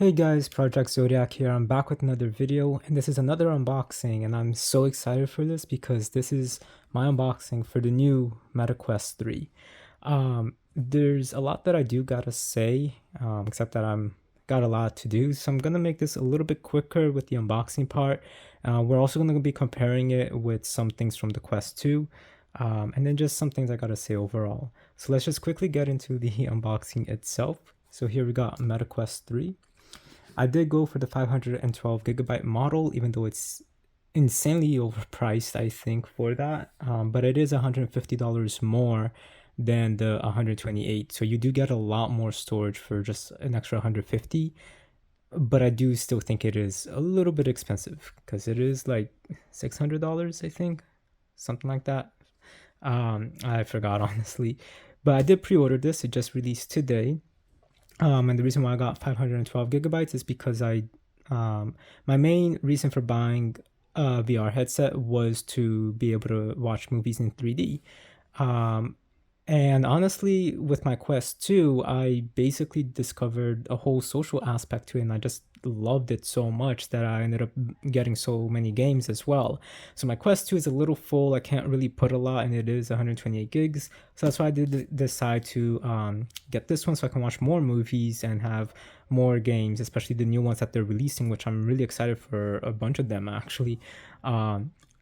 Hey guys, project-zodiac here. I'm back with another video, and this is another unboxing, and I'm so excited for this because this is my unboxing for the new Meta Quest 3. There's a lot that I do gotta say, except that I'm got a lot to do, so I'm gonna make this a little bit quicker with the unboxing part. We're also gonna be comparing it with some things from the Quest 2, and then just some things I gotta say overall. So let's just quickly get into the unboxing itself. So here we got Meta Quest 3. I did go for the 512 gigabyte model, even though it's insanely overpriced, I think, for that. But it is $150 more than the 128. So you do get a lot more storage for just an extra 150. But I do still think it is a little bit expensive because it is like $600, I think, something like that. I forgot honestly, but I did pre-order this. It just released today. And the reason why I got 512 gigabytes is because my main reason for buying a VR headset was to be able to watch movies in 3D. And honestly, with my Quest 2, I basically discovered a whole social aspect to it, and I just loved it so much that I ended up getting so many games as well. So my Quest 2 is a little full. I can't really put a lot, and it is 128 gigs. So that's why I did decide to get this one so I can watch more movies and have more games, especially the new ones that they're releasing, which I'm really excited for a bunch of them actually.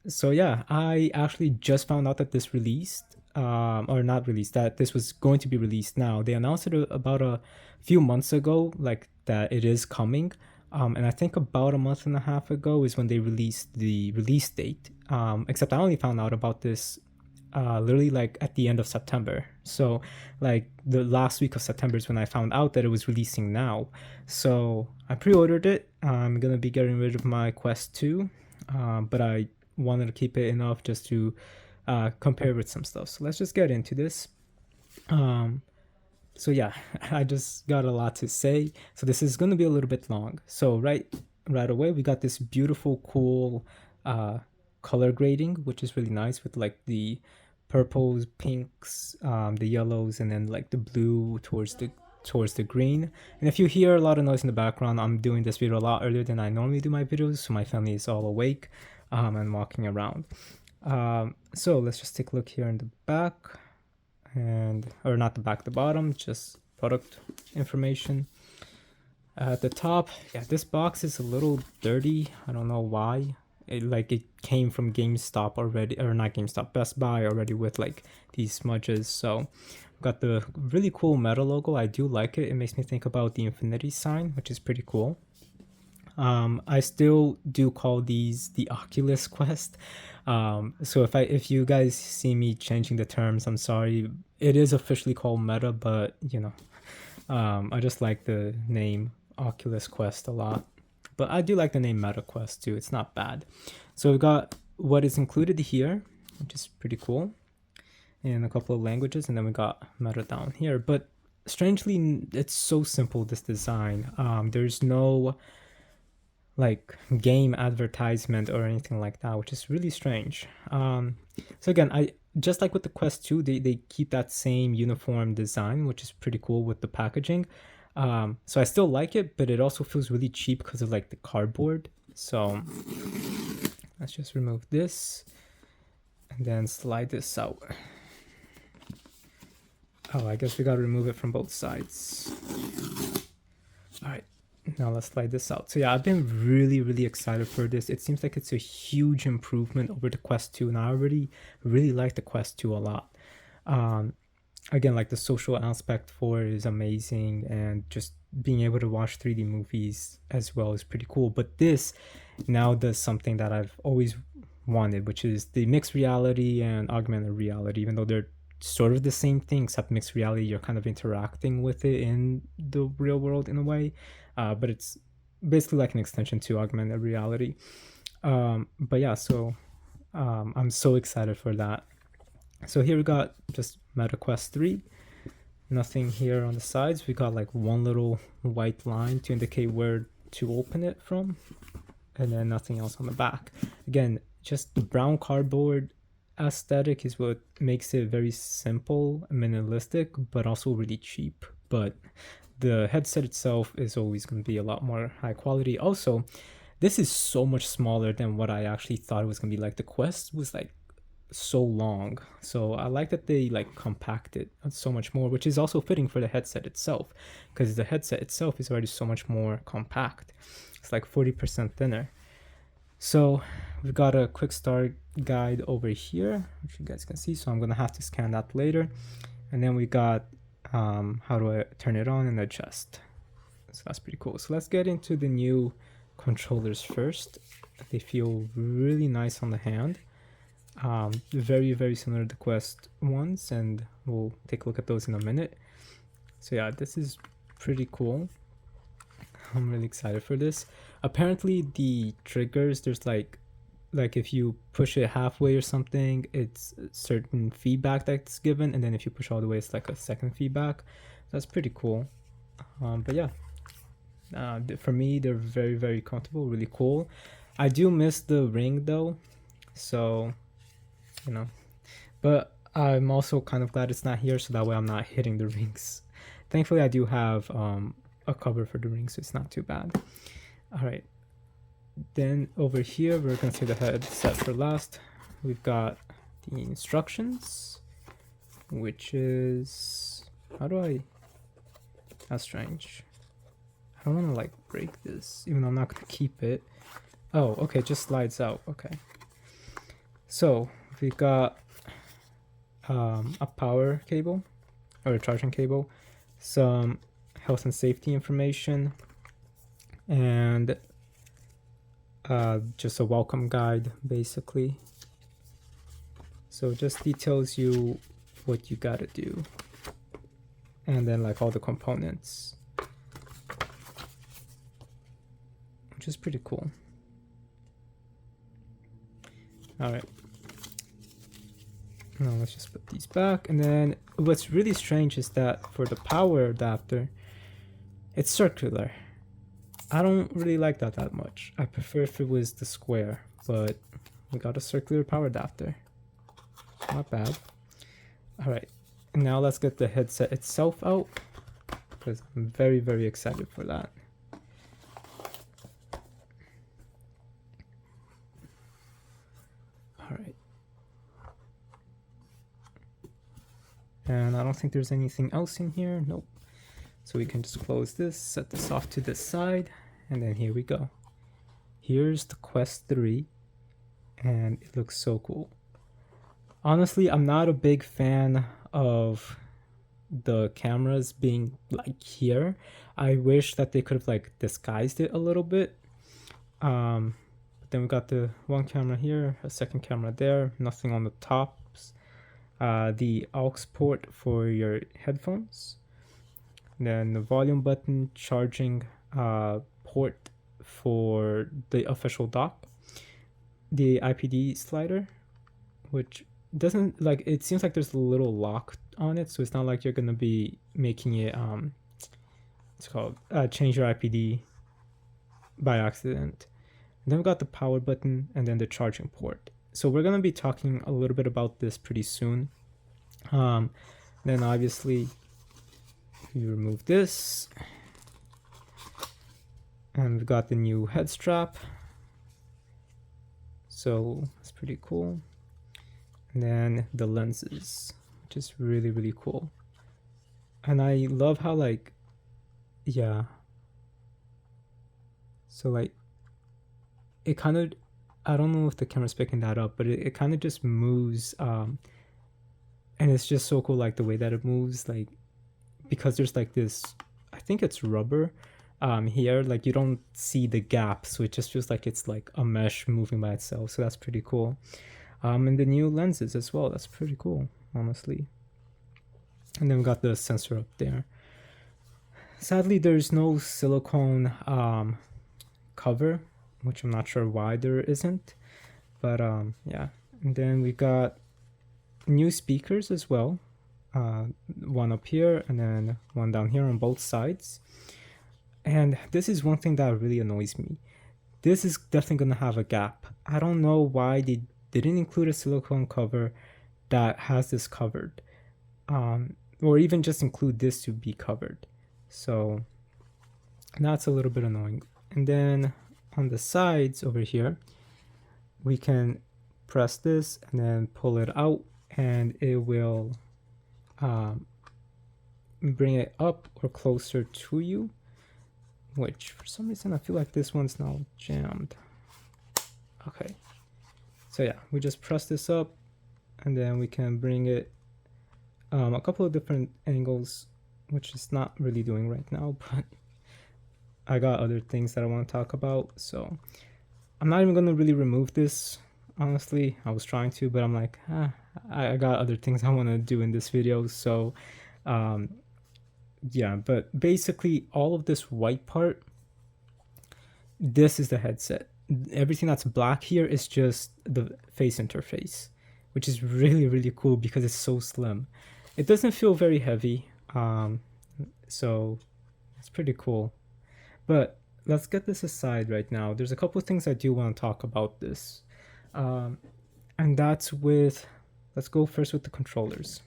So yeah, I actually just found out that this released or not released, that this was going to be released now. They announced it about a few months ago, like that it is coming. And I think about a month and a half ago is when they released the release date. Except I only found out about this literally like at the end of September. So like the last week of September is when I found out that it was releasing now. So I pre-ordered it. I'm gonna be getting rid of my Quest 2, but I wanted to keep it enough just to compare with some stuff. So let's just get into this. So yeah, I just got a lot to say. So this is going to be a little bit long. So right away, we got this beautiful, cool color grading, which is really nice with like the purples, pinks, the yellows, and then like the blue towards the green. And if you hear a lot of noise in the background, I'm doing this video a lot earlier than I normally do my videos, so my family is all awake and walking around. So let's just take a look here in the back, or not the back, the bottom, just product information. At the top, yeah, this box is a little dirty. I don't know why. It came from GameStop already, or not GameStop, Best Buy already with like these smudges. So got the really cool Meta logo. I do like it. It makes me think about the infinity sign, which is pretty cool. I still do call these the Oculus Quest. So if you guys see me changing the terms, I'm sorry. It is officially called Meta, but you know, I just like the name Oculus Quest a lot. But I do like the name Meta Quest too. It's not bad. So we've got what is included here, which is pretty cool, in a couple of languages, and then we got Meta down here. But strangely, it's so simple, this design. There's no like game advertisement or anything like that, which is really strange. So again, I just like with the Quest 2, they keep that same uniform design, which is pretty cool with the packaging. So I still like it, but it also feels really cheap because of like the cardboard. So let's just remove this and then slide this out. Oh, I guess we gotta remove it from both sides. All right, now let's slide this out. So yeah, I've been really excited for this. It seems like it's a huge improvement over the Quest 2, and I already really like the Quest 2 a lot. Again, like the social aspect for it is amazing, and just being able to watch 3D movies as well is pretty cool. But this now does something that I've always wanted, which is the mixed reality and augmented reality. Even though they're sort of the same thing, except mixed reality, you're kind of interacting with it in the real world in a way, but it's basically like an extension to augmented reality. But yeah, so I'm so excited for that. So here we got just Meta Quest 3. Nothing here on the sides. We got like one little white line to indicate where to open it from, and then nothing else on the back. Again, just the brown cardboard aesthetic is what makes it very simple, minimalistic, but also really cheap. But the headset itself is always going to be a lot more high quality. Also, this is so much smaller than what I actually thought it was going to be. Like the Quest was like so long, so I like that they like compact it so much more, which is also fitting for the headset itself, because the headset itself is already so much more compact. It's like 40% thinner. So we've got a quick start guide over here, which you guys can see, so I'm gonna have to scan that later. And then we got how do I turn it on and adjust. So that's pretty cool. So let's get into the new controllers first. They feel really nice on the hand. Very, very similar to the Quest ones, and we'll take a look at those in a minute. So yeah, this is pretty cool. I'm really excited for this. Apparently the triggers, there's like if you push it halfway or something, it's certain feedback that's given, and then if you push all the way, it's like a second feedback. That's pretty cool. But yeah, for me, they're very, very comfortable, really cool. I do miss the ring though, so you know, but I'm also kind of glad it's not here, so that way I'm not hitting the rings. Thankfully, I do have a cover for the rings, so it's not too bad. All right, then over here we're gonna see the headset for last. We've got the instructions, which is, how do I, that's strange. I don't want to like break this, even though I'm not gonna keep it. Oh, okay, it just slides out. Okay, so we got a power cable or a charging cable, some health and safety information, and just a welcome guide basically. So it just details you what you gotta do, and then like all the components, which is pretty cool. All right, now let's just put these back. And then what's really strange is that for the power adapter, it's circular. I don't really like that much. I prefer if it was the square, but we got a circular power adapter. Not bad. All right, and now let's get the headset itself out, because I'm very, very excited for that. All right. And I don't think there's anything else in here. Nope. So we can just close this, set this off to the side, and then here we go. Here's the Quest 3, and it looks so cool. Honestly, I'm not a big fan of the cameras being like here. I wish that they could have like disguised it a little bit. But then we got the one camera here, a second camera there, nothing on the tops. The aux port for your headphones, then the volume button, charging port for the official dock, the IPD slider, which doesn't like, it seems like there's a little lock on it, so it's not like you're gonna be making it it's called change your IPD by accident. And then we got the power button and then the charging port. So we're gonna be talking a little bit about this pretty soon. Then obviously you remove this, and we've got the new head strap, so it's pretty cool. And then the lenses, which is really, really cool. And I love how like, yeah, so like it kind of, I don't know if the camera's picking that up, but it kind of just moves, and it's just so cool, like the way that it moves, like because there's like this, I think it's rubber here, like you don't see the gap, so it just feels like it's like a mesh moving by itself. So that's pretty cool. And the new lenses as well, that's pretty cool, honestly. And then we got the sensor up there. Sadly, there's no silicone cover, which I'm not sure why there isn't, but yeah. And then we got new speakers as well, one up here and then one down here on both sides. And this is one thing that really annoys me. This is definitely gonna have a gap. I don't know why they didn't include a silicone cover that has this covered, or even just include this to be covered. So that's a little bit annoying. And then on the sides over here, we can press this and then pull it out, and it will bring it up or closer to you, which for some reason I feel like this one's now jammed. Okay, so yeah, we just press this up and then we can bring it a couple of different angles, which is not really doing right now, but I got other things that I want to talk about. So I'm not even going to really remove this, honestly. I was trying to, but I'm like, I got other things I want to do in this video. So yeah, but basically all of this white part, this is the headset. Everything that's black here is just the face interface, which is really, really cool because it's so slim. It doesn't feel very heavy, so it's pretty cool. But let's get this aside right now. There's a couple of things I do want to talk about this. And that's with, let's go first with the controllers.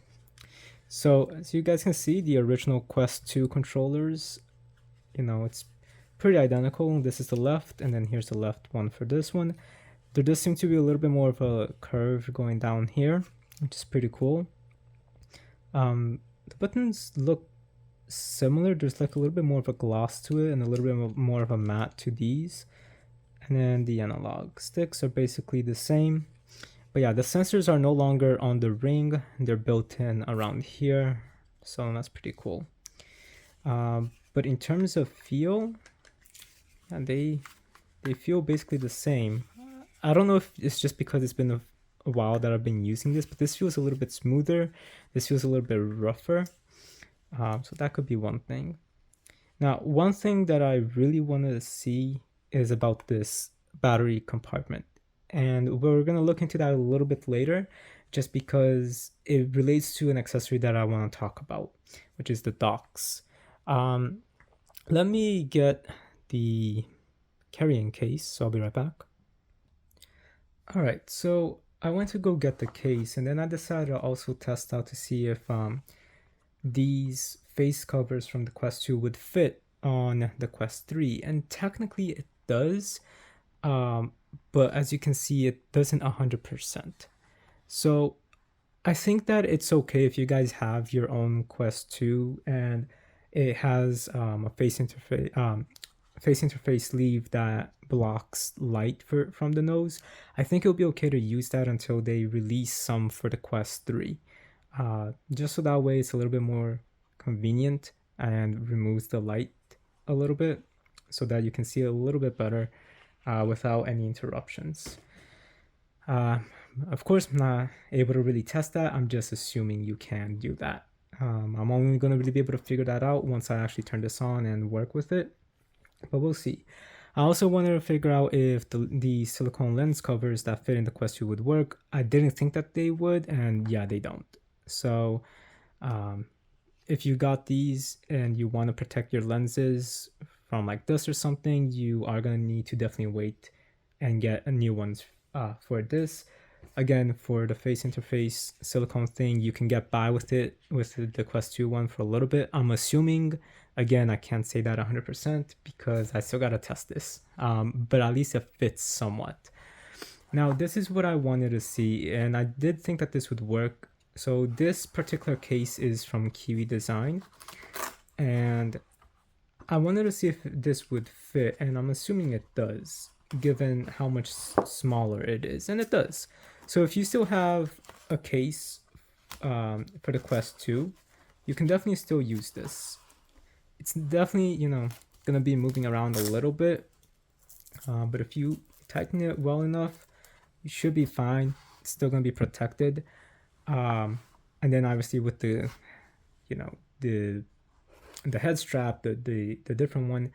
So as you guys can see, the original Quest 2 controllers, it's pretty identical. This is the left, and then here's the left one for this one. There does seem to be a little bit more of a curve going down here, which is pretty cool. The buttons look similar. There's like a little bit more of a gloss to it and a little bit more of a matte to these. And then the analog sticks are basically the same. But yeah, the sensors are no longer on the ring. They're built in around here. So that's pretty cool. But in terms of feel, yeah, they feel basically the same. I don't know if it's just because it's been a while that I've been using this, but this feels a little bit smoother. This feels a little bit rougher. So that could be one thing. Now, one thing that I really want to see is about this battery compartment. And we're going to look into that a little bit later, just because it relates to an accessory that I want to talk about, which is the docks. Let me get the carrying case, so I'll be right back. All right, so I went to go get the case, and then I decided to also test out to see if these face covers from the Quest 2 would fit on the Quest 3, and technically it does, but as you can see, it doesn't 100%. So I think that it's okay if you guys have your own Quest 2 and it has a face interface sleeve that blocks light from the nose. I think it'll be okay to use that until they release some for the Quest 3. Just so that way it's a little bit more convenient and removes the light a little bit so that you can see a little bit better without any interruptions. Of course, I'm not able to really test that. I'm just assuming you can do that. I'm only going to really be able to figure that out once I actually turn this on and work with it, but we'll see. I also wanted to figure out if the silicone lens covers that fit in the Quest 2 would work. I didn't think that they would, and yeah, they don't. So if you got these and you want to protect your lenses from like dust or something, you are going to need to definitely wait and get a new ones for this. Again, for the face interface silicone thing, you can get by with it with the Quest 2 one for a little bit. I'm assuming, again, I can't say that 100% because I still got to test this, but at least it fits somewhat. Now, this is what I wanted to see, and I did think that this would work. So this particular case is from Kiwi Design, and I wanted to see if this would fit, and I'm assuming it does, given how much smaller it is, and it does. So if you still have a case for the Quest 2, you can definitely still use this. It's definitely, gonna be moving around a little bit, but if you tighten it well enough, you should be fine. It's still gonna be protected. And then obviously with the head strap, the different one,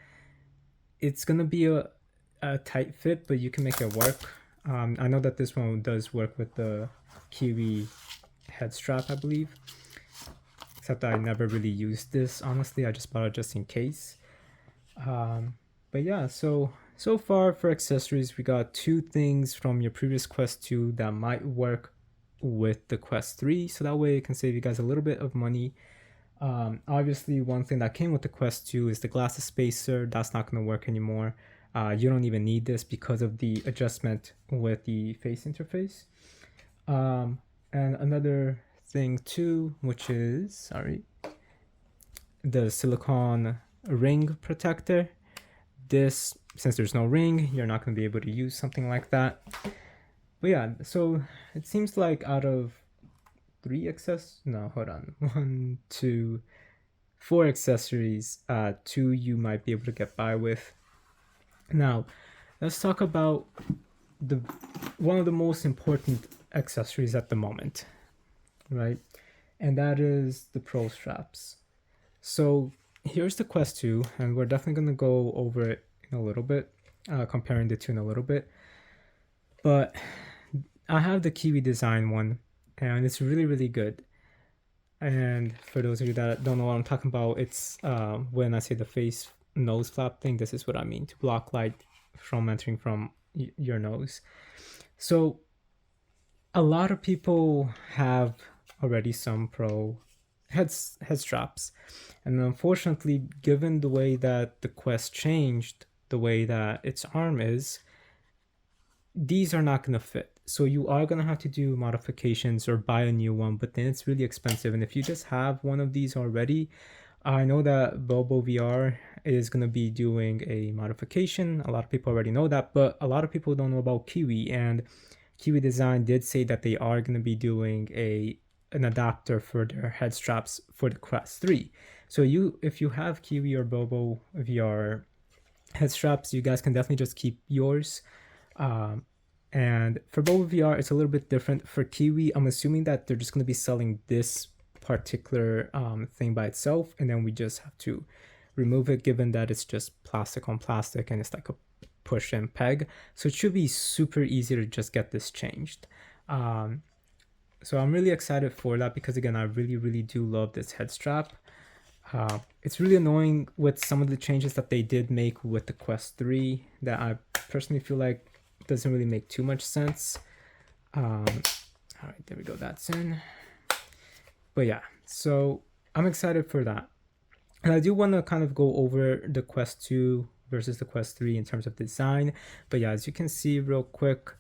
it's gonna be a tight fit, but you can make it work. I know that this one does work with the Kiwi head strap, I believe, except I never really used this, honestly. I just bought it just in case. But yeah, so far for accessories, we got 2 things from your previous Quest 2 that might work with the Quest 3, so that way it can save you guys a little bit of money. Obviously, one thing that came with the Quest 2 is the glasses spacer. That's not going to work anymore. You don't even need this because of the adjustment with the face interface. And another thing too, which is, sorry, the silicone ring protector. This, since there's no ring, you're not going to be able to use something like that. But yeah, so it seems like out of 1, 2, 4 accessories, 2 you might be able to get by with. Now, let's talk about the one of the most important accessories at the moment, right? And that is the Pro straps. So here's the Quest 2, and we're definitely going to go over it in a little bit, comparing the two in a little bit. But I have the Kiwi design one, and it's really, really good. And for those of you that don't know what I'm talking about, it's when I say the face nose flap thing, this is what I mean, to block light from entering from your nose. So a lot of people have already some Pro head straps, and unfortunately, given the way that the Quest changed the way that its arm is, these are not going to fit. So you are going to have to do modifications or buy a new one, but then it's really expensive. And if you just have one of these already, I know that Bobo VR is going to be doing a modification. A lot of people already know that, but a lot of people don't know about Kiwi. And Kiwi Design did say that they are going to be doing an adapter for their head straps for the Quest 3. So if you have Kiwi or Bobo VR head straps, you guys can definitely just keep yours. And for Bobo VR, it's a little bit different. For Kiwi, I'm assuming that they're just going to be selling this particular thing by itself, and then we just have to remove it, given that it's just plastic on plastic and it's like a push and peg. So it should be super easy to just get this changed. So I'm really excited for that because, again, I really, really do love this head strap. It's really annoying with some of the changes that they did make with the Quest 3 that I personally feel like doesn't really make too much sense. All right, there we go, that's in. But yeah, so I'm excited for that. And I do want to kind of go over the Quest 2 versus the Quest 3 in terms of design. But yeah, as you can see real quick,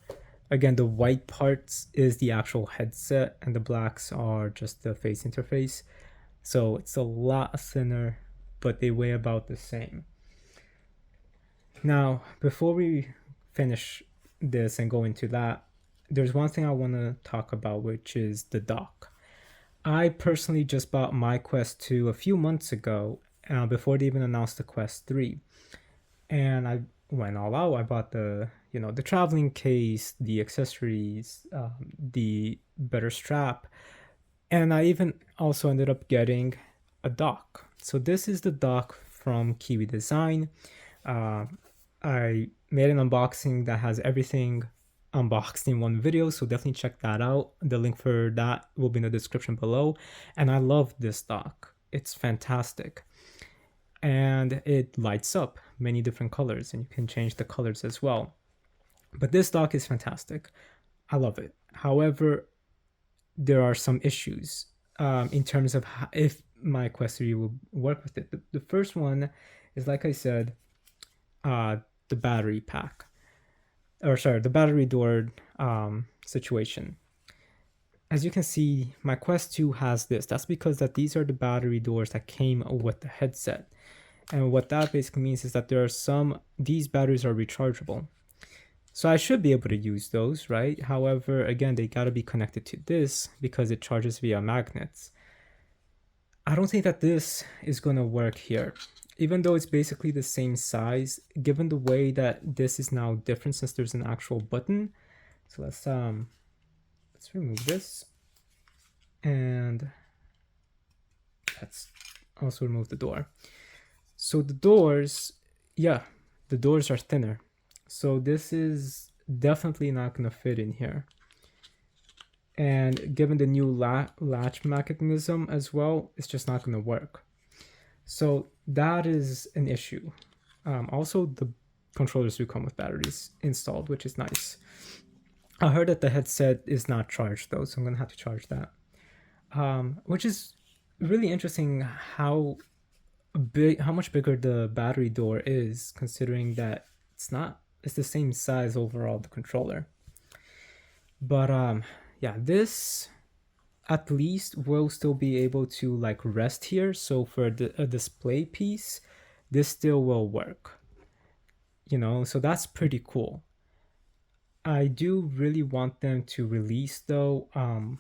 again, the white parts is the actual headset and the blacks are just the face interface. So it's a lot thinner, but they weigh about the same. Now, before we finish this and go into that, there's one thing I want to talk about, which is the dock. I personally just bought my Quest 2 a few months ago, before they even announced the Quest 3. And I went all out. I bought the traveling case, the accessories, the better strap, and I even also ended up getting a dock. So this is the dock from Kiwi Design. I made an unboxing that has everything unboxed in one video, so definitely check that out. The link for that will be in the description below. And I love this dock. It's fantastic. And it lights up many different colors, and you can change the colors as well. But this dock is fantastic. I love it. However, there are some issues in terms of if my Quest 3 will work with it. The first one is, like I said, the battery pack. The battery door situation. As you can see, my Quest 2 has this. That's because these are the battery doors that came with the headset. And what that basically means is that these batteries are rechargeable. So I should be able to use those, right? However, again, they gotta be connected to this because it charges via magnets. I don't think that this is gonna work here. Even though it's basically the same size, given the way that this is now different since there's an actual button. So let's remove this. And let's also remove the door. So the doors, the doors are thinner. So this is definitely not going to fit in here. And given the new latch mechanism as well, it's just not going to work. So that is an issue. Also, the controllers do come with batteries installed, which is nice. I heard that the headset is not charged though, so I'm going to have to charge that. Which is really interesting how much bigger the battery door is, considering that it's the same size overall, the controller. But yeah, this at least will still be able to like rest here. So for a display piece, this still will work, so that's pretty cool. I do really want them to release though an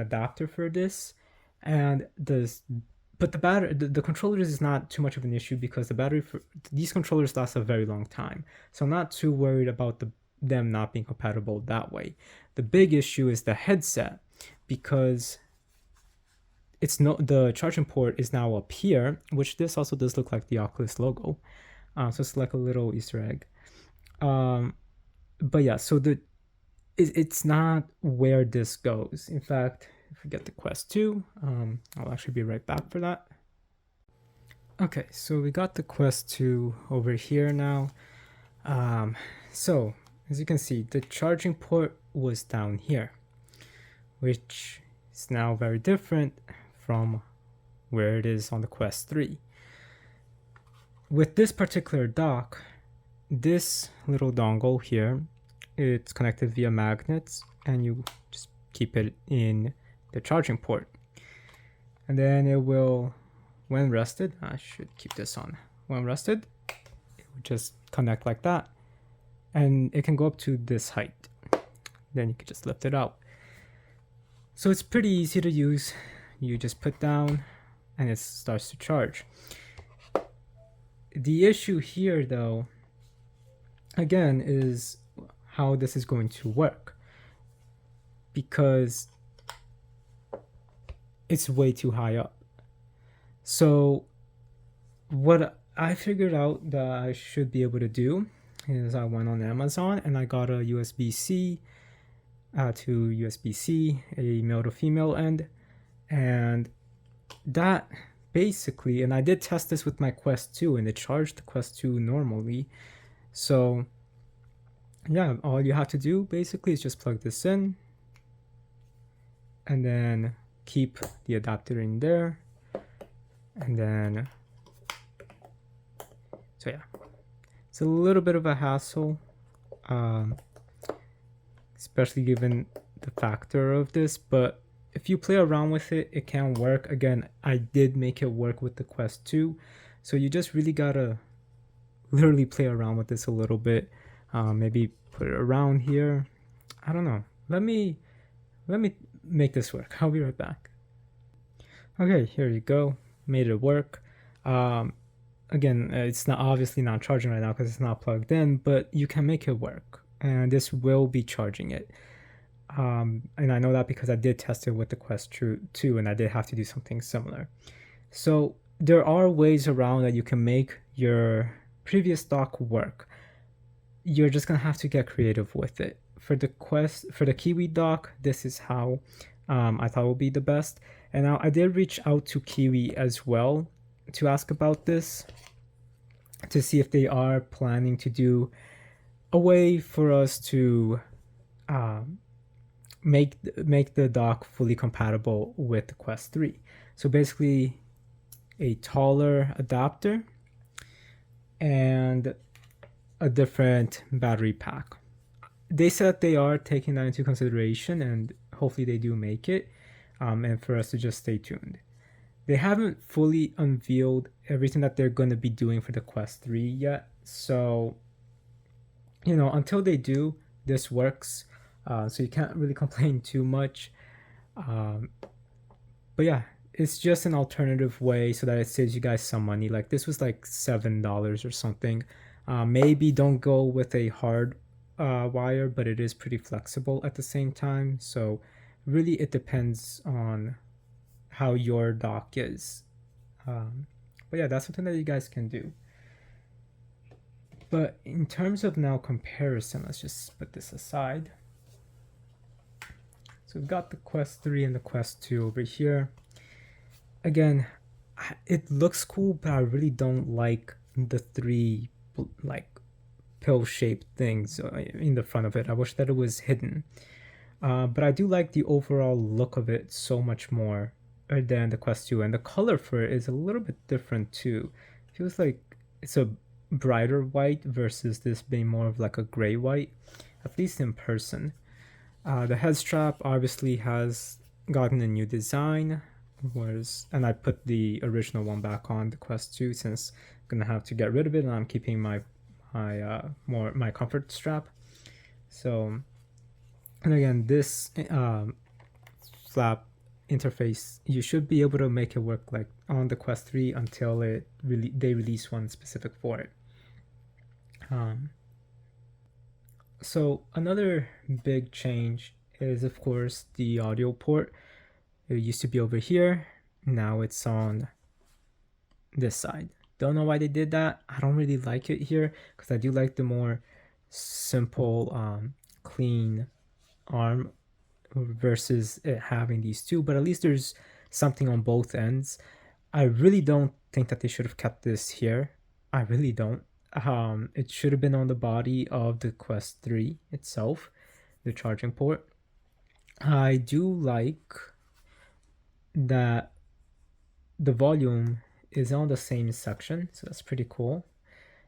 adapter for this, and but the controllers is not too much of an issue because the battery for these controllers last a very long time. So I'm not too worried about them not being compatible that way. The big issue is the headset, because the charging port is now up here, which this also does look like the Oculus logo. So it's like a little Easter egg. But yeah, so it's not where this goes. In fact, if we get the Quest 2, I'll actually be right back for that. Okay, so we got the Quest 2 over here now. So as you can see, the charging port was down here, which is now very different from where it is on the Quest 3. With this particular dock, this little dongle here, it's connected via magnets, and you just keep it in the charging port. And then it will, when rested, I should keep this on. When rested, it will just connect like that. And it can go up to this height. Then you can just lift it out. So it's pretty easy to use. You just put down and it starts to charge. The issue here though, again, is how this is going to work, because it's way too high up. So what I figured out that I should be able to do is I went on Amazon and I got a USB-C to USB-C, a male to female end, and that basically, and I did test this with my Quest 2 and it charged the Quest 2 normally. So yeah, all you have to do basically is just plug this in and then keep the adapter in there, and then so yeah, it's a little bit of a hassle, especially given the factor of this, but if you play around with it, it can work. Again, I did make it work with the Quest 2, so you just really gotta literally play around with this a little bit. Maybe put it around here. I don't know. Let me make this work. I'll be right back. Okay, here you go. Made it work. Again, it's not obviously not charging right now because it's not plugged in, but you can make it work, and this will be charging it. And I know that because I did test it with the Quest 2 and I did have to do something similar. So there are ways around that you can make your previous dock work. You're just gonna have to get creative with it. For the Kiwi dock, this is how I thought would be the best. And now I did reach out to Kiwi as well to ask about this, to see if they are planning to do a way for us to make the dock fully compatible with the Quest 3. So basically a taller adapter and a different battery pack. They said they are taking that into consideration, and hopefully they do make it, and for us to just stay tuned. They haven't fully unveiled everything that they're going to be doing for the Quest 3 yet, so until they do, this works. So you can't really complain too much. But yeah, it's just an alternative way so that it saves you guys some money. Like this was like $7 or something. Maybe don't go with a hard wire, but it is pretty flexible at the same time. So really it depends on how your dock is. But yeah, that's something that you guys can do. But in terms of now comparison, let's just put this aside. So we've got the Quest 3 and the Quest 2 over here. Again, it looks cool, but I really don't like the three like pill-shaped things in the front of it. I wish that it was hidden. But I do like the overall look of it so much more than the Quest 2, and the color for it is a little bit different too. It feels like it's a brighter white versus this being more of like a gray white, at least in person. The head strap obviously has gotten a new design, and I put the original one back on the Quest 2 since I'm gonna have to get rid of it, and I'm keeping my comfort strap. So, and again, this flap interface, you should be able to make it work like on the Quest 3 until they release one specific for it. So another big change is, of course, the audio port. It used to be over here. Now it's on this side. Don't know why they did that. I don't really like it here because I do like the more simple, clean arm versus it having these two, but at least there's something on both ends. I really don't think that they should have kept this here. I really don't. It should have been on the body of the Quest 3 itself, the charging port. I do like that the volume is on the same section, so that's pretty cool.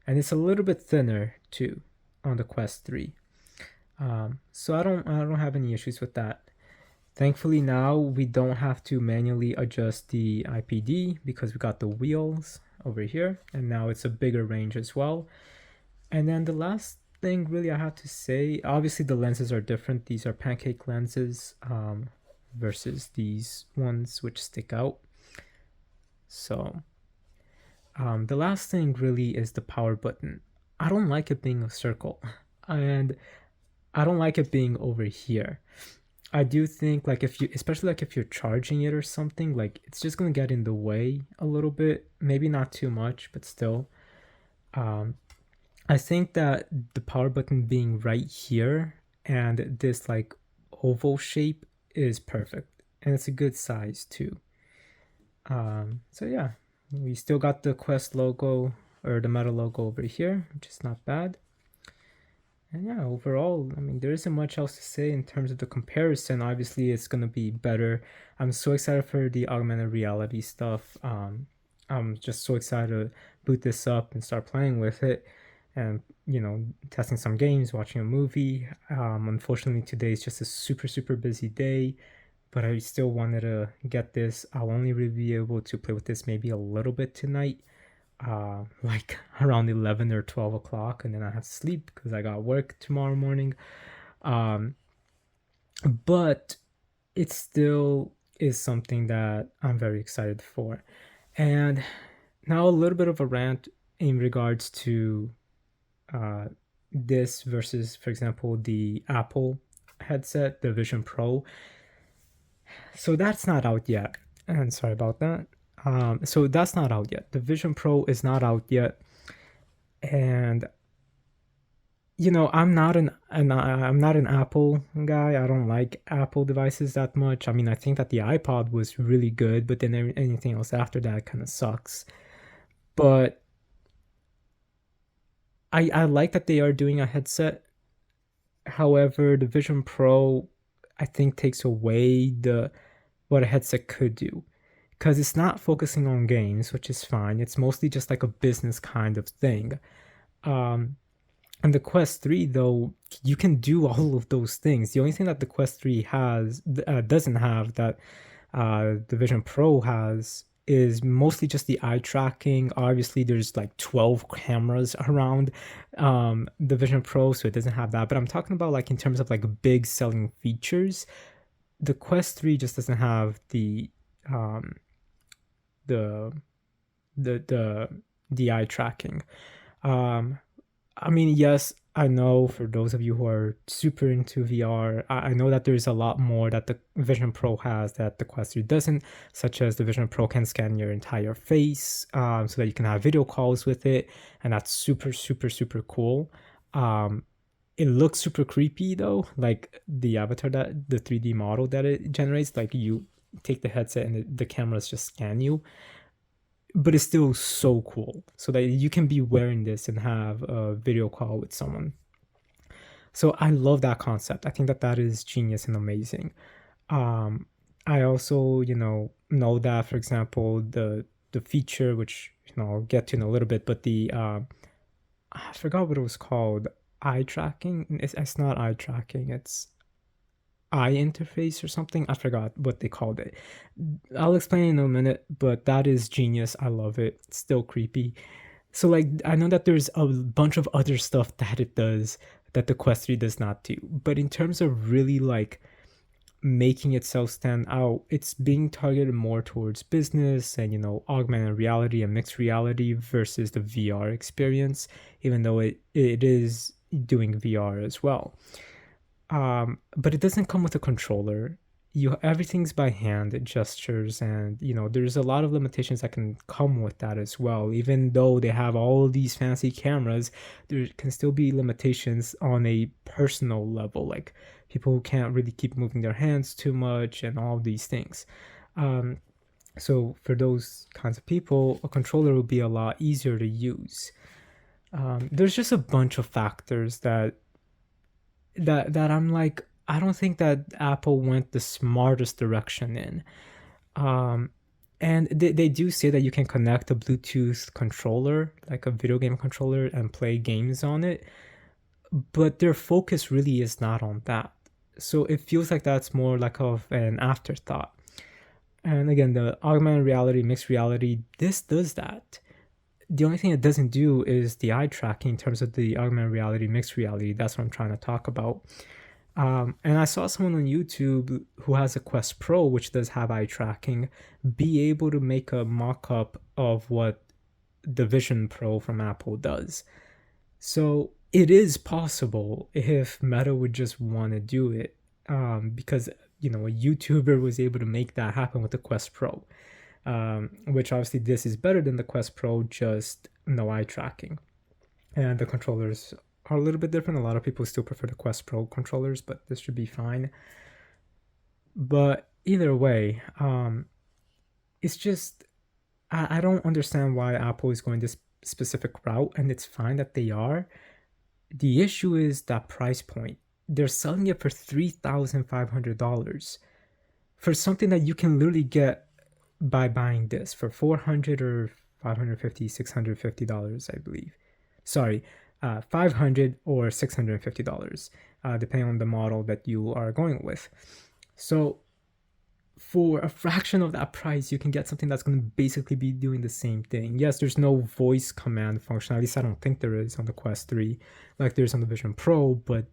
And it's a little bit thinner too on the Quest 3. So I don't have any issues with that. Thankfully now we don't have to manually adjust the IPD because we got the wheels over here, and now it's a bigger range as well. And then the last thing really I have to say, obviously the lenses are different. These are pancake lenses versus these ones which stick out. So the last thing really is the power button. I don't like it being a circle, and I don't like it being over here. I do think like especially like if you're charging it or something, like it's just gonna get in the way a little bit. Maybe not too much, but still. I think that the power button being right here and this like oval shape is perfect, and it's a good size too. So yeah, we still got the Quest logo or the Meta logo over here, which is not bad. And yeah, overall, I mean, there isn't much else to say in terms of the comparison. Obviously, it's going to be better. I'm so excited for the augmented reality stuff. I'm just so excited to boot this up and start playing with it and, testing some games, watching a movie. Unfortunately, today is just a super, super busy day, but I still wanted to get this. I'll only really be able to play with this maybe a little bit tonight. Like around 11 or 12 o'clock, and then I have to sleep because I got work tomorrow morning. But it still is something that I'm very excited for. And now a little bit of a rant in regards to this versus, for example, the Apple headset, the Vision Pro. So that's not out yet. And sorry about that. So that's not out yet. The Vision Pro is not out yet, and I'm not an Apple guy. I don't like Apple devices that much. I mean, I think that the iPod was really good, but then anything else after that kind of sucks. But I like that they are doing a headset. However, the Vision Pro, I think, takes away what a headset could do, because it's not focusing on games, which is fine. It's mostly just like a business kind of thing. And the Quest 3, though, you can do all of those things. The only thing that the Quest 3 doesn't have that the Vision Pro has is mostly just the eye tracking. Obviously, there's like 12 cameras around the Vision Pro, so it doesn't have that. But I'm talking about like in terms of like big selling features. The Quest 3 just doesn't have the eye tracking. I mean, yes, I know for those of you who are super into VR, I know that there's a lot more that the Vision Pro has that the Quest 3 doesn't, such as the Vision Pro can scan your entire face so that you can have video calls with it, and that's super, super, super cool. It looks super creepy though, like the avatar, that the 3D model that it generates, like you take the headset and the cameras just scan you, but it's still so cool so that you can be wearing this and have a video call with someone. So I love that concept. I think that is genius and amazing. I also, know that, for example, the feature, which I'll get to in a little bit, but the I forgot what it was called. Eye tracking. It's not eye tracking. It's eye interface or something. I forgot what they called it. I'll explain in a minute, but that is genius. I love it. It's still creepy. So like I know that there's a bunch of other stuff that it does that the Quest 3 does not do. But in terms of really like making itself stand out, it's being targeted more towards business and augmented reality and mixed reality versus the VR experience, even though it is doing VR as well. But it doesn't come with a controller. Everything's by hand gestures, and there's a lot of limitations that can come with that as well. Even though they have all these fancy cameras, there can still be limitations on a personal level, like people who can't really keep moving their hands too much and all these things. Um, so for those kinds of people, a controller would be a lot easier to use. There's just a bunch of factors that I'm like, I don't think that Apple went the smartest direction in. Um, and they do say that you can connect a Bluetooth controller, like a video game controller, and play games on it, but their focus really is not on that. So it feels like that's more like of an afterthought. And again, the augmented reality, mixed reality, this does that. The only thing it doesn't do is the eye tracking in terms of the augmented reality, mixed reality. That's what I'm trying to talk about. And I saw someone on YouTube who has a Quest Pro, which does have eye tracking, be able to make a mock up of what the Vision Pro from Apple does. So it is possible if Meta would just want to do it, because a YouTuber was able to make that happen with the Quest Pro, which obviously this is better than the Quest Pro, just no eye tracking, and the controllers are a little bit different. A lot of people still prefer the Quest Pro controllers, but this should be fine. But either way, it's just I don't understand why Apple is going this specific route, and it's fine that they are. The issue is that price point. They're selling it for $3,500 for something that you can literally get by buying this for 400 or 550, $650, I believe. Sorry, 500 or $650, depending on the model that you are going with. So for a fraction of that price, you can get something that's going to basically be doing the same thing. Yes, there's no voice command function. At least I don't think there is on the Quest 3, like there's on the Vision Pro, but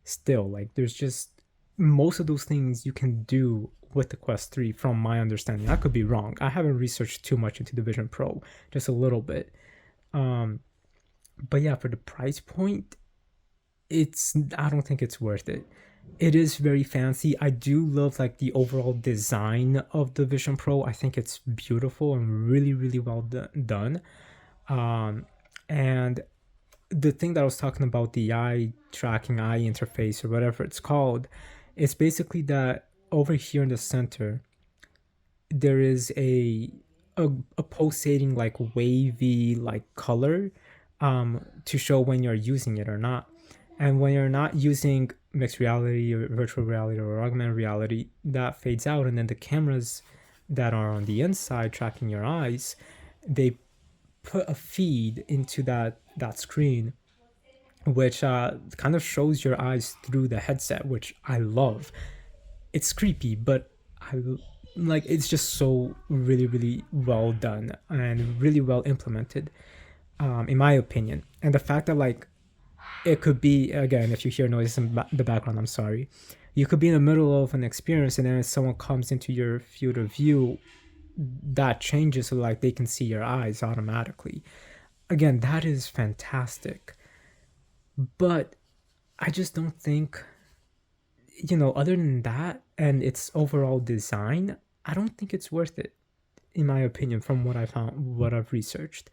still, like there's just most of those things you can do with the Quest 3 from my understanding. I could be wrong. I haven't researched too much into the Vision Pro, just a little bit. But yeah, for the price point, I don't think it's worth it. It is very fancy. I do love like the overall design of the Vision Pro. I think it's beautiful and really, really well done. And the thing that I was talking about, the eye tracking, eye interface, or whatever it's called, it's basically that over here in the center, there is a pulsating like wavy like color, to show when you're using it or not. And when you're not using mixed reality or virtual reality or augmented reality, that fades out. And then the cameras that are on the inside tracking your eyes, they put a feed into that screen, which kind of shows your eyes through the headset, which I love. It's creepy, but I like it's just so really, really well done and really well implemented, in my opinion. And the fact that like it could be, again, if you hear noise in the background, I'm sorry. You could be in the middle of an experience, and then if someone comes into your field of view, that changes so like they can see your eyes automatically. Again, that is fantastic. But I just don't think, other than that and its overall design, I don't think it's worth it, in my opinion, from what I found, what I've researched.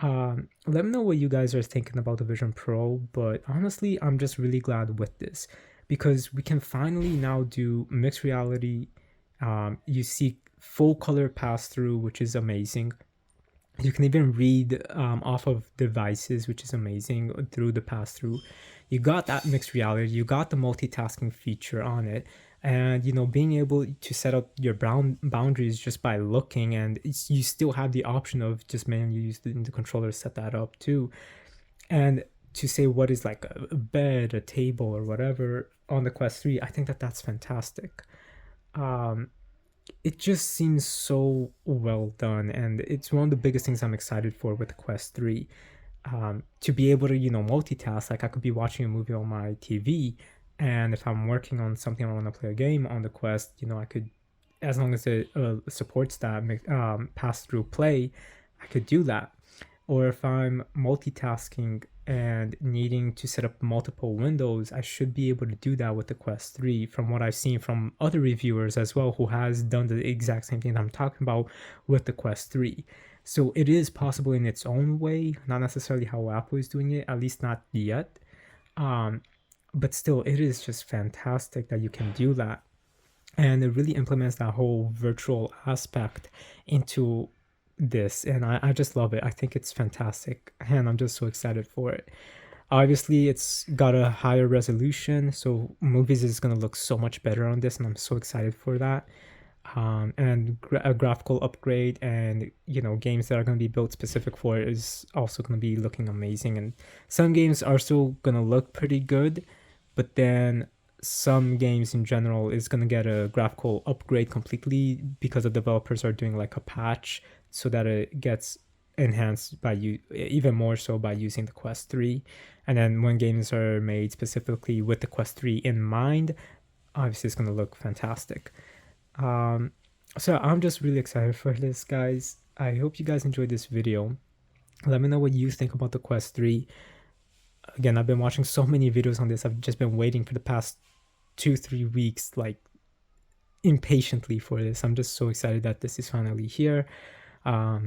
Let me know what you guys are thinking about the Vision Pro, but honestly, I'm just really glad with this because we can finally now do mixed reality. You see full color pass through, which is amazing. You can even read off of devices, which is amazing through the pass through. You got that mixed reality, you got the multitasking feature on it. And being able to set up your boundaries just by looking, and you still have the option of just manually using the controller to set that up too. And to say what is like a bed, a table, or whatever on the Quest 3, I think that that's fantastic. um it just seems so well done, and it's one of the biggest things I'm excited for with the Quest 3. To be able to multitask. Like, I could be watching a movie on my TV, and if I'm working on something, I want to play a game on the Quest, I could, as long as it supports that pass through play, I could do that. Or if I'm multitasking and needing to set up multiple windows, I should be able to do that with the Quest 3, from what I've seen from other reviewers as well, who has done the exact same thing that I'm talking about with the Quest 3. So it is possible in its own way, not necessarily how Apple is doing it, at least not yet. Um, but still, it is just fantastic that you can do that. And it really implements that whole virtual aspect into this. And I just love it. I think it's fantastic. And I'm just so excited for it. Obviously, it's got a higher resolution, so movies is going to look so much better on this. And I'm so excited for that. And a graphical upgrade, and games that are going to be built specific for it is also going to be looking amazing. And some games are still going to look pretty good, but then some games in general is going to get a graphical upgrade completely, because the developers are doing like a patch so that it gets enhanced by you even more so by using the Quest 3. And then when games are made specifically with the Quest 3 in mind, obviously it's going to look fantastic. So I'm just really excited for this, guys. I hope you guys enjoyed this video. Let me know what you think about the Quest 3. Again, I've been watching so many videos on this. I've just been waiting for the past 2-3 weeks, like, impatiently for this. I'm just so excited that this is finally here. Now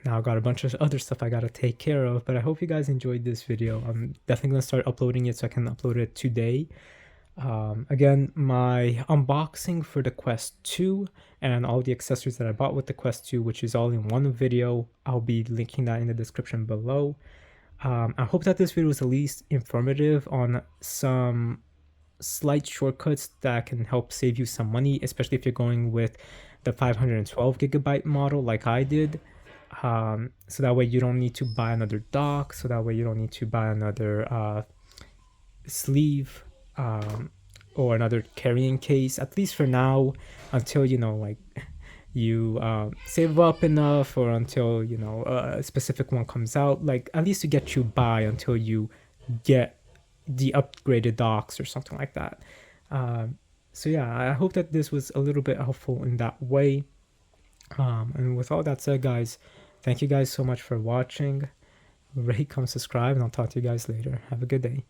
I've got a bunch of other stuff I gotta take care of, but I hope you guys enjoyed this video. I'm definitely gonna start uploading it so I can upload it today. Again, my unboxing for the Quest 2 and all the accessories that I bought with the Quest 2, which is all in one video, I'll be linking that in the description below. I hope that this video was at least informative on some slight shortcuts that can help save you some money, especially if you're going with the 512 gigabyte model like I did. So that way you don't need to buy another dock, so that way you don't need to buy another sleeve, or another carrying case, at least for now, until like you save up enough, or until a specific one comes out, like at least to get you by until you get the upgraded docks or something like that. So yeah, I hope that this was a little bit helpful in that way. And with all that said, guys, thank you guys so much for watching. Rate, comment, subscribe, and I'll talk to you guys later. Have a good day.